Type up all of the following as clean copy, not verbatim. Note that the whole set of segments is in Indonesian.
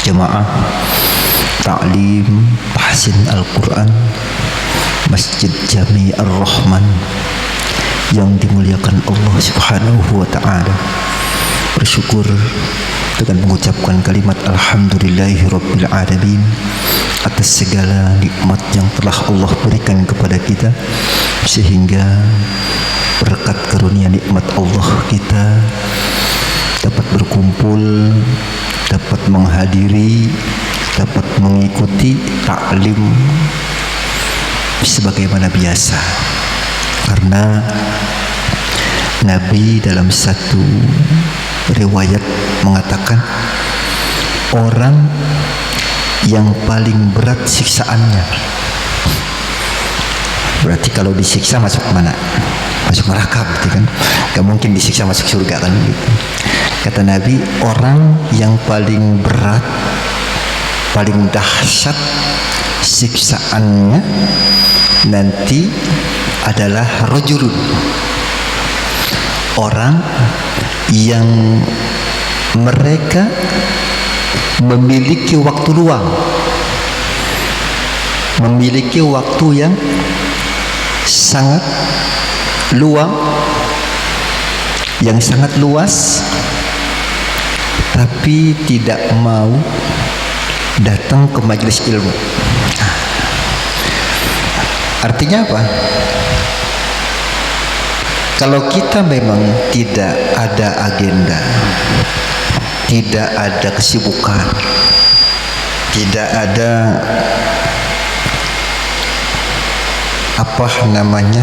jamaah Ta'lim Tahsin Al-Quran Masjid Jami Ar-Rahman yang dimuliakan Allah Subhanahu wa Ta'ala. Bersyukur dengan mengucapkan kalimat Alhamdulillahirabbil alamin atas segala nikmat yang telah Allah berikan kepada kita, sehingga berkat karunia nikmat Allah kita dapat berkumpul, dapat menghadiri, dapat mengikuti taklim sebagaimana biasa. Karena Nabi dalam satu riwayat mengatakan, orang yang paling berat siksaannya, berarti kalau disiksa masuk mana? Masuk neraka, berarti kan gak mungkin disiksa masuk surga kan gitu. Kata Nabi, orang yang paling berat, paling dahsyat siksaannya nanti adalah rajulun, orang yang mereka memiliki waktu luang, memiliki waktu yang sangat luang, yang sangat luas, tapi tidak mau datang ke majelis ilmu. Artinya apa? Kalau kita memang tidak ada agenda, tidak ada kesibukan, tidak ada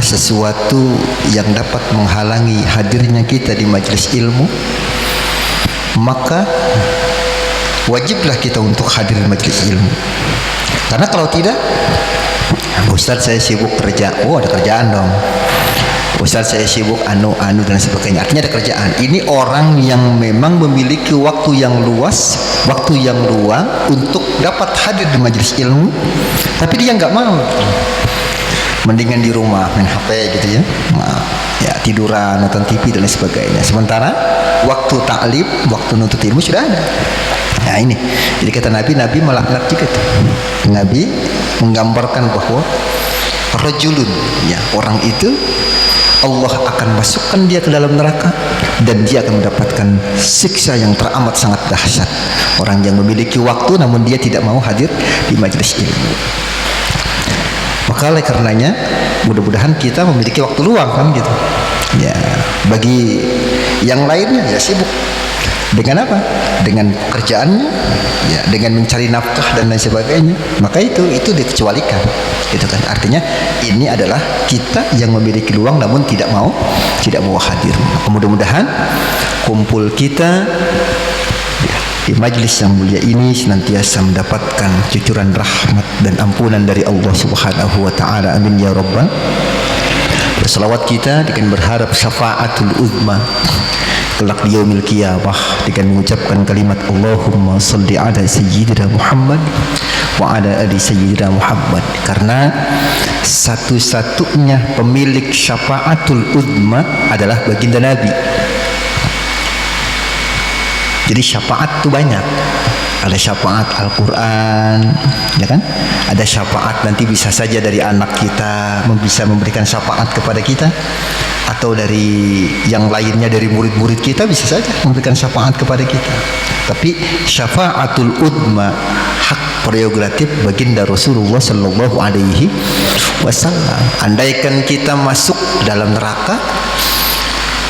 sesuatu yang dapat menghalangi hadirnya kita di majelis ilmu, maka wajiblah kita untuk hadir di majelis ilmu. Karena kalau tidak, Ustaz saya sibuk kerja, ada kerjaan dong. Ustaz saya sibuk anu dan sebagainya, artinya ada kerjaan. Ini orang yang memang memiliki waktu yang luas, waktu yang luang untuk dapat hadir di majelis ilmu, tapi dia nggak mau, mendingan di rumah main HP gitu ya, tiduran, nonton TV dan sebagainya. Sementara waktu taklim, waktu nuntut ilmu sudah ada. Nah ini, jadi kata Nabi melaknat juga tuh. Nabi menggambarkan bahwa rajulun, ya, orang itu Allah akan masukkan dia ke dalam neraka dan dia akan mendapatkan siksa yang teramat sangat dahsyat. Orang yang memiliki waktu namun dia tidak mau hadir di majelis ilmu. Maka oleh karenanya mudah-mudahan kita memiliki waktu luang kan gitu. Ya, bagi yang lainnya ya sibuk dengan apa? Dengan pekerjaannya, ya, dengan mencari nafkah dan lain sebagainya. Maka itu dikecualikan, gitu kan. Artinya ini adalah kita yang memiliki luang namun tidak mau hadir. Maka mudah-mudahan kumpul kita di majlis yang mulia ini senantiasa mendapatkan cucuran rahmat dan ampunan dari Allah Subhanahu wa Ta'ala. Amin ya rabbal. Berselawat kita dengan berharap syafaatul uzma kelak di yaumil qiyamah dengan mengucapkan kalimat Allahumma salli ala sayyidina Muhammad wa ala ali sayyidina Muhammad. Karena satu-satunya pemilik syafaatul uzma adalah baginda Nabi. Jadi syafaat itu banyak. Ada syafaat Al-Quran, ya kan? Ada syafaat nanti bisa saja dari anak kita bisa memberikan syafaat kepada kita, atau dari yang lainnya dari murid-murid kita bisa saja memberikan syafaat kepada kita. Tapi syafaatul uzma hak prerogatif baginda Rasulullah sallallahu alaihi wasallam. Andaikan kita masuk dalam neraka,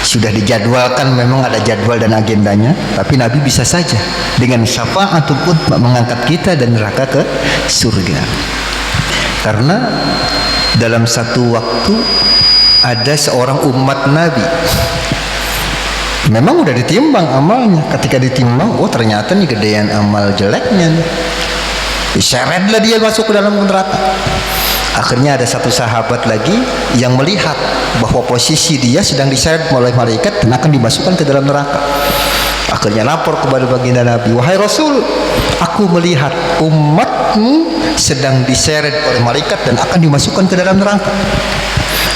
sudah dijadwalkan, memang ada jadwal dan agendanya, tapi Nabi bisa saja dengan syafaatul uzma mengangkat kita dan neraka ke surga. Karena dalam satu waktu ada seorang umat Nabi, memang udah ditimbang amalnya. Ketika ditimbang, oh ternyata nih gedean amal jeleknya nih, diseretlah dia masuk ke dalam neraka. Akhirnya ada satu sahabat lagi yang melihat bahwa posisi dia sedang diseret oleh malaikat dan akan dimasukkan ke dalam neraka. Akhirnya lapor kepada baginda Nabi, wahai Rasul, aku melihat umatmu sedang diseret oleh malaikat dan akan dimasukkan ke dalam neraka.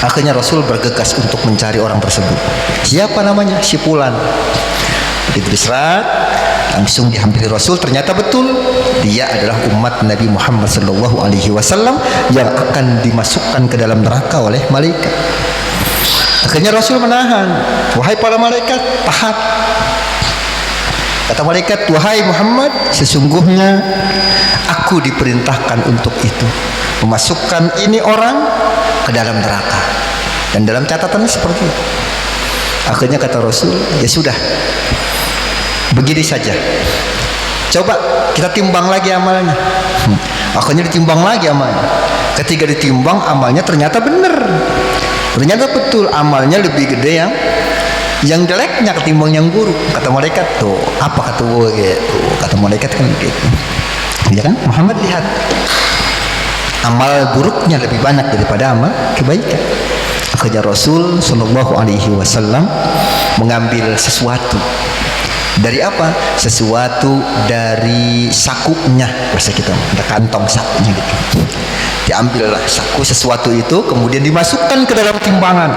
Akhirnya Rasul bergegas untuk mencari orang tersebut. Siapa namanya? Si Fulan. Begitu diserat, langsung dihampiri Rasul. Ternyata betul dia adalah umat Nabi Muhammad SAW yang akan dimasukkan ke dalam neraka oleh malaikat. Akhirnya Rasul menahan, wahai para malaikat, tahan. Kata malaikat, wahai Muhammad, sesungguhnya aku diperintahkan untuk itu, memasukkan ini orang ke dalam neraka. Dan dalam catatannya seperti itu. Akhirnya kata Rasul, ya sudah, begini saja, coba kita timbang lagi amalnya. Akhirnya ditimbang lagi amalnya. Ketika ditimbang amalnya ternyata benar, ternyata betul amalnya lebih gede yang jeleknya ketimbang yang buruk. Kata malaikat, tuh apa kata gue gitu. Kata malaikat kan gitu, ya kan, Muhammad lihat amal buruknya lebih banyak daripada amal kebaikan. Akhirnya Rasul Shallallahu Alaihi Wasallam mengambil sesuatu dari apa? Sesuatu dari sakunya, bahasa kita, ada kantong sakunya gitu. Diambillah saku sesuatu itu, kemudian dimasukkan ke dalam timbangan.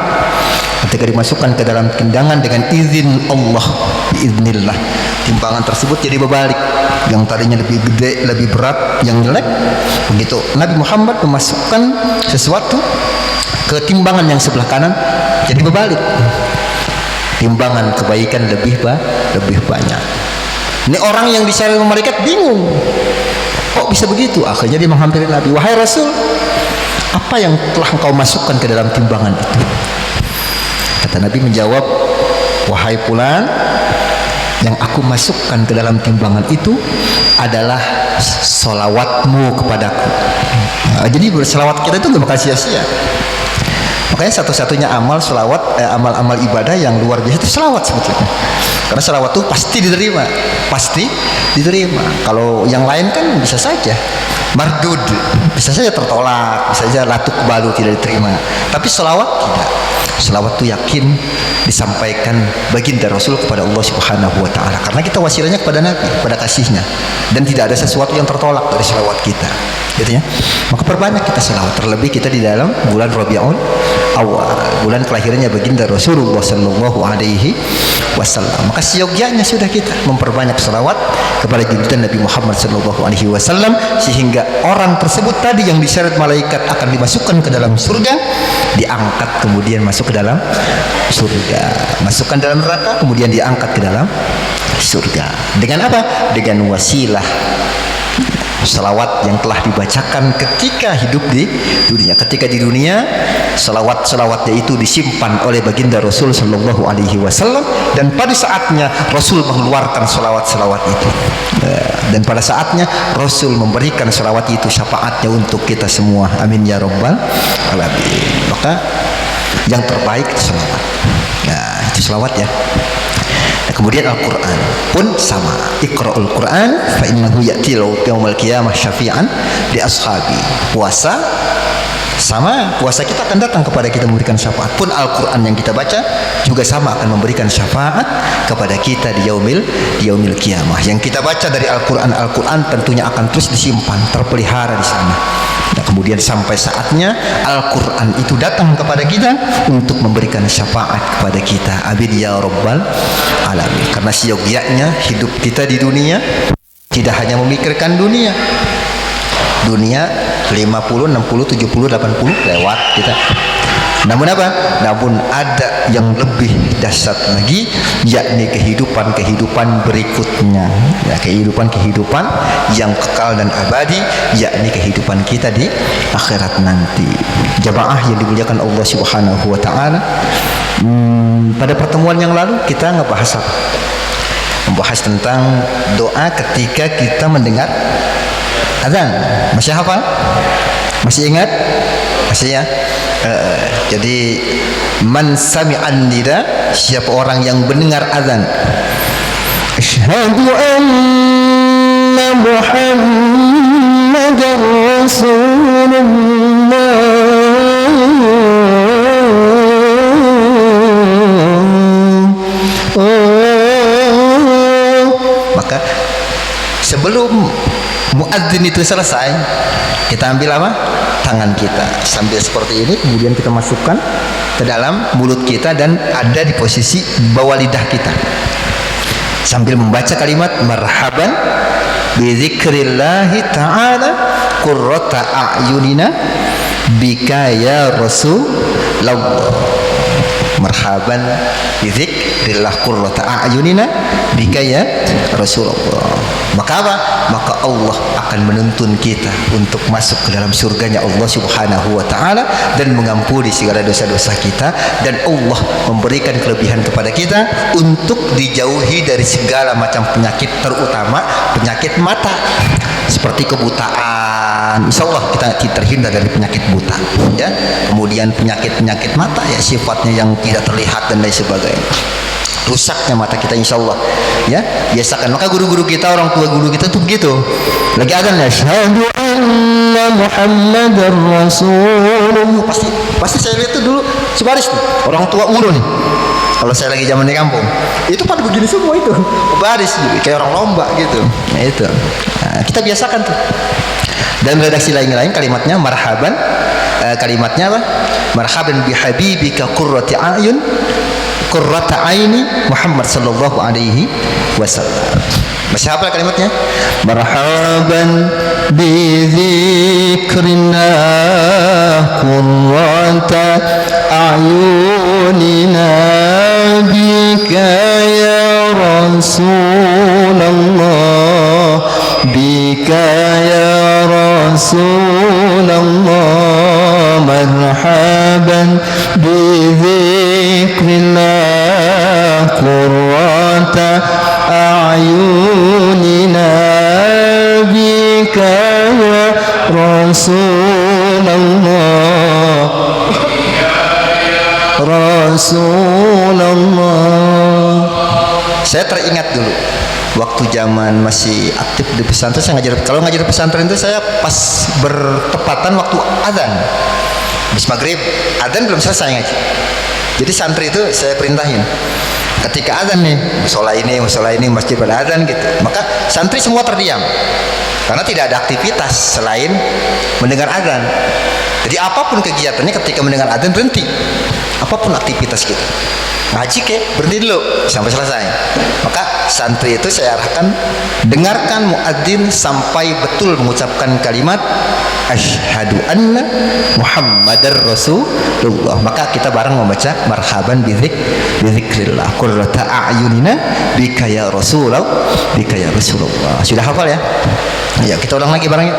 Ketika dimasukkan ke dalam timbangan dengan izin Allah, biiznillah, timbangan tersebut jadi berbalik. Yang tadinya lebih gede, lebih berat, yang jelek, begitu Nabi Muhammad memasukkan sesuatu ke timbangan yang sebelah kanan, jadi berbalik. Timbangan kebaikan lebih banyak. Ini orang yang diseret malaikat bingung, kok bisa begitu? Akhirnya dia menghampiri Nabi, wahai Rasul, apa yang telah engkau masukkan ke dalam timbangan itu? Kata Nabi menjawab, wahai fulan, yang aku masukkan ke dalam timbangan itu adalah solawatmu kepadaku. Nah, jadi berselawat kita itu gak bakal sia-sia. Makanya satu-satunya amal selawat, amal-amal ibadah yang luar biasa itu selawat sebetulnya. Karena selawat itu pasti diterima. Kalau yang lain kan bisa saja mardud, bisa saja tertolak, bisa saja latuk balu, tidak diterima. Tapi selawat tidak. Selawat itu yakin disampaikan baginda Rasul kepada Allah Subhanahu Wa Taala. Karena kita wasilahnya kepada Nabi, pada kasihnya, dan tidak ada sesuatu yang tertolak dari selawat kita. Gitu ya. Maka perbanyak kita selawat. Terlebih kita di dalam bulan Rabiul Awal, bulan kelahirannya baginda Rasulullah Sallallahu Alaihi Wasallam. Maka seyogyanya sudah kita memperbanyak selawat kepada junjungan Nabi Muhammad Sallallahu Alaihi Wasallam, sehingga orang tersebut tadi yang diseret malaikat akan dimasukkan ke dalam surga, diangkat kemudian masuk ke dalam surga, masukkan dalam neraka kemudian diangkat ke dalam surga. Dengan apa? Dengan wasilah selawat yang telah dibacakan ketika hidup di dunia. Ketika di dunia, selawatnya itu disimpan oleh baginda Rasul Sallallahu Alaihi Wasallam, dan pada saatnya Rasul mengeluarkan selawat itu, dan pada saatnya Rasul memberikan selawat itu syafaatnya untuk kita semua. Amin ya Rabbal Alamin. Maka yang terbaik itu selawat. Nah, itu selawat ya. Nah, kemudian Al-Quran pun sama. Iqra'ul Quran fa innahu ya'ti yaumal qiyamah syafi'an li ashabi. Puasa sama, puasa kita akan datang kepada kita memberikan syafaat. Pun Al-Quran yang kita baca juga sama akan memberikan syafaat kepada kita di yaumil qiyamah. Yang kita baca dari Al-Quran tentunya akan terus disimpan, terpelihara di sana. Nah, kemudian sampai saatnya Al-Quran itu datang kepada kita untuk memberikan syafaat kepada kita. Amin ya Rabbal Alamin. Karena seyogyanya hidup kita di dunia tidak hanya memikirkan dunia 50, 60, 70, 80 lewat kita. Namun apa? Namun ada yang lebih dahsyat lagi, yakni kehidupan berikutnya. Ya, kehidupan yang kekal dan abadi, yakni kehidupan kita di akhirat nanti. Jamaah yang dimuliakan Allah Subhanahu Wa Taala. Pada pertemuan yang lalu kita membahas tentang doa ketika kita mendengar azan. Masih hafal? Masih ingat? Masih ya? Jadi man sami'an nida, siapa orang yang mendengar azan, asyhadu anna Muhammadar Rasulullah, maka sebelum muadzin itu selesai, kita ambil apa? Tangan kita sambil seperti ini, kemudian kita masukkan ke dalam mulut kita dan ada di posisi bawah lidah kita. sambil membaca kalimat marhaban bi dzikrillahi ta'ala qurrata a'yunina bika ya Rasulullah. Marhaban bi dzikrillah qurrata a'yunina bika ya Rasulullah. Maka apa? Maka Allah akan menuntun kita untuk masuk ke dalam surganya Allah Subhanahu wa taala dan mengampuni segala dosa-dosa kita, dan Allah memberikan kelebihan kepada kita untuk dijauhi dari segala macam penyakit, terutama penyakit mata seperti kebutaan. Insyaallah kita terhindar dari penyakit buta ya. Kemudian penyakit mata ya, sifatnya yang tidak terlihat dan lain sebagainya. Rusaknya mata kita insyaallah ya. Biasakan, maka guru-guru kita, orang tua guru kita tuh begitu, lagi adzan ya syahadu anna muhammadar rasulullah, pasti saya lihat tuh dulu sebaris tuh orang tua ulu nih, kalau saya lagi zaman di kampung itu pada begini semua itu baris gitu, kayak orang lomba gitu. Nah itu, nah, kita biasakan tuh. Dan redaksi lain-lain kalimatnya marhaban, kalimatnya apa? Marhaban bihabibika qurrati a'yun qurrata aini Muhammad sallallahu alaihi wasallam. Masih hafal kalimatnya? Marhaban bi dzikrina qurrata a'yunina bika ya Rasulullah, bika ya Rasulullah. Marhaban bi dzikrillah qurrata a'yunina bika ya Rasulullah, Rasulullah. Saya teringat dulu waktu zaman masih aktif di pesantren, saya ngajar. Kalau ngajar di pesantren itu saya pas bertepatan waktu adzan, habis maghrib, adzan belum selesai ngaji. Jadi santri itu saya perintahin, ketika adzan nih, musola ini masjid pada adzan gitu, maka santri semua terdiam karena tidak ada aktivitas selain mendengar adzan. Jadi apapun kegiatannya ketika mendengar adzan berhenti, apapun aktivitas kita, ngaji ke berhenti dulu sampai selesai. Maka santri itu saya arahkan dengarkan muadzin sampai betul mengucapkan kalimat asyhadu anna muhammadar rasulullah. Maka kita bareng membaca marhaban bi dzikrillah qurrata a'yunina bika ya Rasulullah, bika ya Rasulullah. Sudah hafal ya? Ya, kita ulang lagi bareng yuk.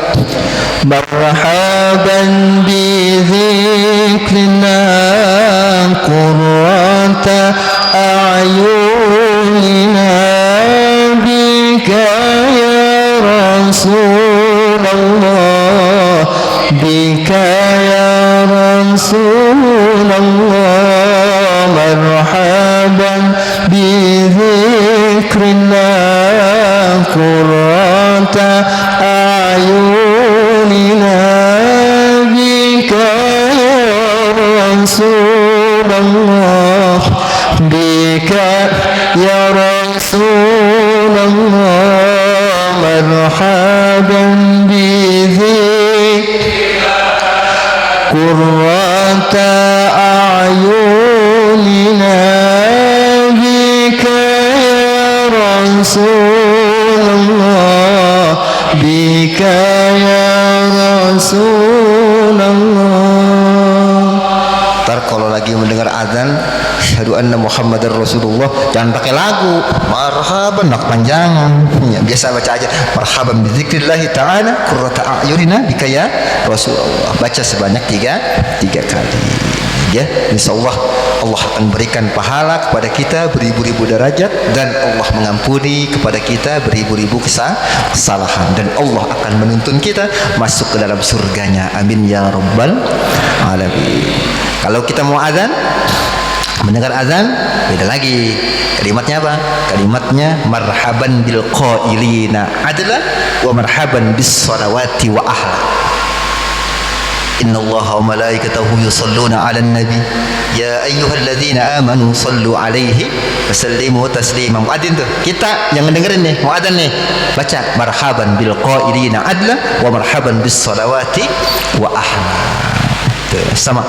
Marhaban bi dzikrillah qurrata a'yunina bika ya Rasulullah, bika ya Rasulullah. Marhaban bi dzikrillah qurrata a'yunina bika ya Rasulullah, bika ya Rasulullah. Marhaban bi dzikrillah qurrata a'yunina bika ya Rasulullah, bika ya Rasulullah. Ntar kalau lagi mendengar azan asyhadu anna muhammadar rasulullah, jangan pakai lagu marhaban, nak panjangan ya, biasa baca aja marhaban bi dzikrillahi ta'ala qurrata a'yunina bika ya Rasulullah. Baca sebanyak tiga kali ya. Insyaallah Allah akan berikan pahala kepada kita beribu-ribu derajat, dan Allah mengampuni kepada kita beribu-ribu kesalahan, dan Allah akan menuntun kita masuk ke dalam surganya. Amin ya rabbal alamin. Kalau kita mau azan, mendengar azan, beda lagi kalimatnya apa? Kalimatnya marhaban bil qailina adla wa marhaban bis salawati wa ahla. Innallaha wa malaikatahu yusalluna 'alan nabi ya ayyuhalladzina amanu sallu 'alaihi wa sallimu taslima. Muadzin tuh, kita yang dengerin nih, muadzin nih, baca marhaban bil qailina adla wa marhaban bis salawati wa ahla. sama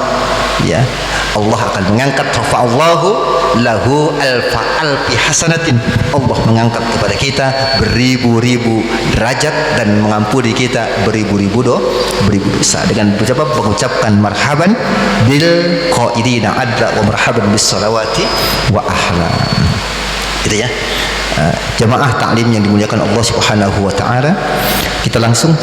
ya, Allah akan mengangkat, rafa'allahu lahu alfi hasanatin, Allah mengangkat kepada kita beribu-ribu derajat dan mengampuni kita beribu-ribu dosa dengan mengucapkan marhaban bil qaidina adla wa marhaban bis salawati wa ahlan. Gitu ya. Jamaah taklim yang dimuliakan Allah Subhanahu wa taala, kita langsung